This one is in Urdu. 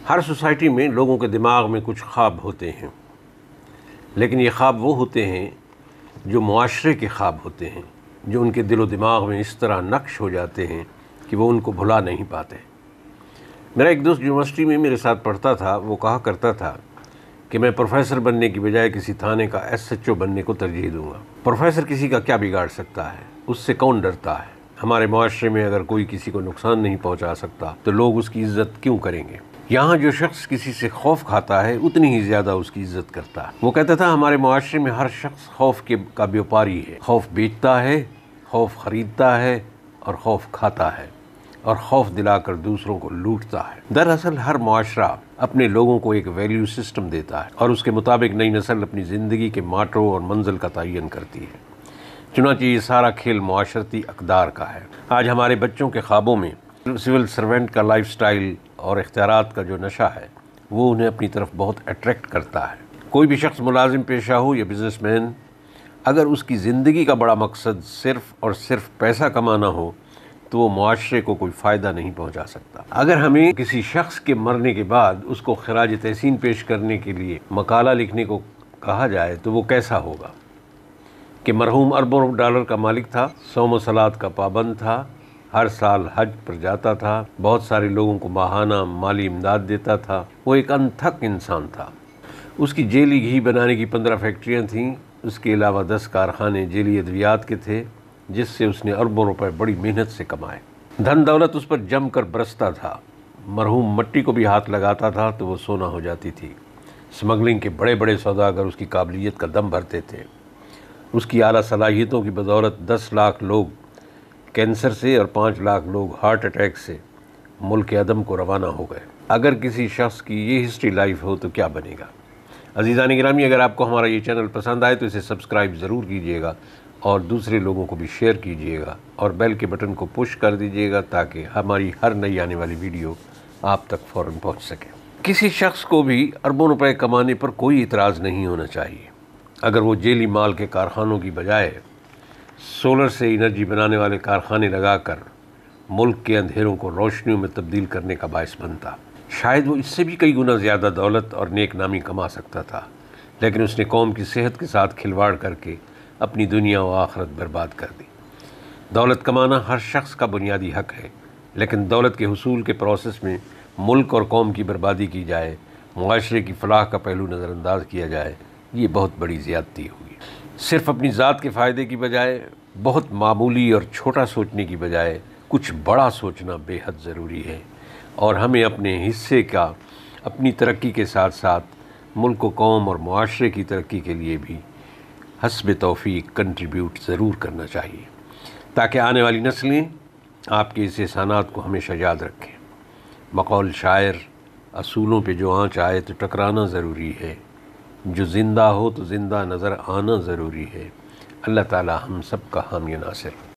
ہر سوسائٹی میں لوگوں کے دماغ میں کچھ خواب ہوتے ہیں، لیکن یہ خواب وہ ہوتے ہیں جو معاشرے کے خواب ہوتے ہیں، جو ان کے دل و دماغ میں اس طرح نقش ہو جاتے ہیں کہ وہ ان کو بھلا نہیں پاتے۔ میرا ایک دوست یونیورسٹی میں میرے ساتھ پڑھتا تھا، وہ کہا کرتا تھا کہ میں پروفیسر بننے کی بجائے کسی تھانے کا SHO بننے کو ترجیح دوں گا۔ پروفیسر کسی کا کیا بگاڑ سکتا ہے؟ اس سے کون ڈرتا ہے؟ ہمارے معاشرے میں اگر کوئی کسی کو نقصان نہیں پہنچا سکتا تو لوگ اس کی عزت کیوں کریں گے؟ یہاں جو شخص کسی سے خوف کھاتا ہے اتنی ہی زیادہ اس کی عزت کرتا ہے۔ وہ کہتا تھا ہمارے معاشرے میں ہر شخص خوف کا بیوپاری ہے، خوف بیچتا ہے، خوف خریدتا ہے اور خوف کھاتا ہے اور خوف دلا کر دوسروں کو لوٹتا ہے۔ دراصل ہر معاشرہ اپنے لوگوں کو ایک ویلیو سسٹم دیتا ہے اور اس کے مطابق نئی نسل اپنی زندگی کے ماٹو اور منزل کا تعین کرتی ہے۔ چنانچہ یہ سارا کھیل معاشرتی اقدار کا ہے۔ آج ہمارے بچوں کے خوابوں میں سول سرونٹ کا لائف سٹائل اور اختیارات کا جو نشہ ہے وہ انہیں اپنی طرف بہت اٹریکٹ کرتا ہے۔ کوئی بھی شخص ملازم پیشہ ہو یا بزنس مین، اگر اس کی زندگی کا بڑا مقصد صرف اور صرف پیسہ کمانا ہو تو وہ معاشرے کو کوئی فائدہ نہیں پہنچا سکتا۔ اگر ہمیں کسی شخص کے مرنے کے بعد اس کو خراج تحسین پیش کرنے کے لیے مقالہ لکھنے کو کہا جائے تو وہ کیسا ہوگا کہ مرحوم اربوں ڈالر کا مالک تھا، صوم و صلات کا پابند تھا، ہر سال حج پر جاتا تھا، بہت سارے لوگوں کو ماہانہ مالی امداد دیتا تھا، وہ ایک انتھک انسان تھا۔ اس کی جیلی گھی بنانے کی 15 فیکٹریاں تھیں، اس کے علاوہ 10 کارخانے جیلی ادویات کے تھے جس سے اس نے اربوں روپے بڑی محنت سے کمائے۔ دھن دولت اس پر جم کر برستا تھا، مرحوم مٹی کو بھی ہاتھ لگاتا تھا تو وہ سونا ہو جاتی تھی۔ سمگلنگ کے بڑے بڑے سوداگر اس کی قابلیت کا دم بھرتے تھے۔ اس کی اعلیٰ صلاحیتوں کی بدولت 10 لاکھ لوگ کینسر سے اور 5 لاکھ لوگ ہارٹ اٹیک سے ملک عدم کو روانہ ہو گئے۔ اگر کسی شخص کی یہ ہسٹری لائف ہو تو کیا بنے گا؟ عزیزان گرامی، اگر آپ کو ہمارا یہ چینل پسند آئے تو اسے سبسکرائب ضرور کیجیے گا اور دوسرے لوگوں کو بھی شیئر کیجیے گا اور بیل کے بٹن کو پش کر دیجیے گا تاکہ ہماری ہر نئی آنے والی ویڈیو آپ تک فوراً پہنچ سکے۔ کسی شخص کو بھی اربوں روپے کمانے پر کوئی اعتراض نہیں ہونا چاہیے اگر وہ جیلی مال کے کارخانوں کی بجائے سولر سے انرجی بنانے والے کارخانے لگا کر ملک کے اندھیروں کو روشنیوں میں تبدیل کرنے کا باعث بنتا۔ شاید وہ اس سے بھی کئی گنا زیادہ دولت اور نیک نامی کما سکتا تھا، لیکن اس نے قوم کی صحت کے ساتھ کھلواڑ کر کے اپنی دنیا و آخرت برباد کر دی۔ دولت کمانا ہر شخص کا بنیادی حق ہے، لیکن دولت کے حصول کے پروسیس میں ملک اور قوم کی بربادی کی جائے، معاشرے کی فلاح کا پہلو نظر انداز کیا جائے، یہ بہت بڑی زیادتی ہوگی۔ صرف اپنی ذات کے فائدے کی بجائے، بہت معمولی اور چھوٹا سوچنے کی بجائے کچھ بڑا سوچنا بے حد ضروری ہے، اور ہمیں اپنے حصے کا اپنی ترقی کے ساتھ ساتھ ملک و قوم اور معاشرے کی ترقی کے لیے بھی حسب توفیق کنٹریبیوٹ ضرور کرنا چاہیے تاکہ آنے والی نسلیں آپ کے اس احسانات کو ہمیشہ یاد رکھیں۔ بقول شاعر، اصولوں پہ جو آنچ آئے تو ٹکرانا ضروری ہے، جو زندہ ہو تو زندہ نظر آنا ضروری ہے۔ اللہ تعالی ہم سب کا حامی ناصر۔